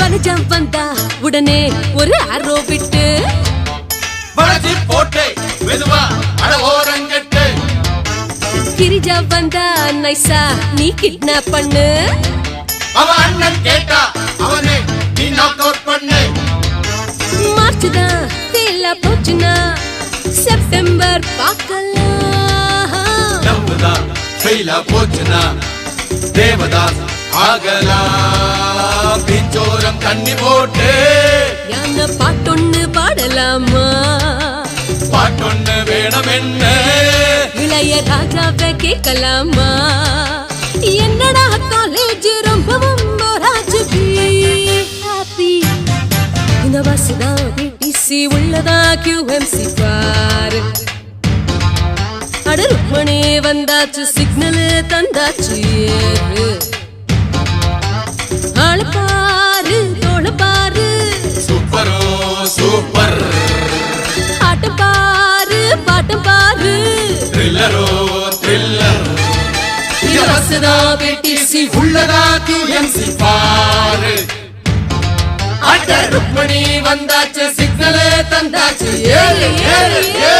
வனஜம் வந்தா உடனே ஒரு ஆரோ விட்டு வளைச்சி போட்டு மெதுவா அட ஓரங்கட்டு. கிரிஜா வந்தா நைசா நீ கிட்னாப் பண்ணு. அவன் அண்ணன் கேட்டா அவனை நீ நாக் அவுட் பண்ணு. மார்ச் தான் ஃபெயிலா போச்சுனா செப்டம்பர் பார்க்கலாம். நம்புதான் ஃபெயிலா போச்சுனா தேவதாஸ் ஆகலாம். பிஞ்சோரம் தண்ணி போட்டு யான பாட்டொன்னு பாடலாமா? பாட்டொன்னு வேணும் என்ன இளைய ராஜாவை கேட்கலாமா? என்னடா காலேஜ் ரொம்பவும் போராச்சு. ஹாப்பி இந்த பஸ்தா பிடிசி உள்ளதா QMC பாரு. அட ருக்மணி வந்தாச்சு சிக்னல் தந்தாச்சு. ஆளு பாரு தோள பாரு சூப்பரோ சூப்பர். ஆட்டம் பாரு பாட்டம் பாரு த்ரில்லரோ த்ரில்லர். இந்த பஸ்தா பிடிசி உள்ளதா QMC பாரு. அட ருக்மணி வந்தாச்சு சிக்னல் தந்தாச்சு. ஏறு ஏறு ஏறு.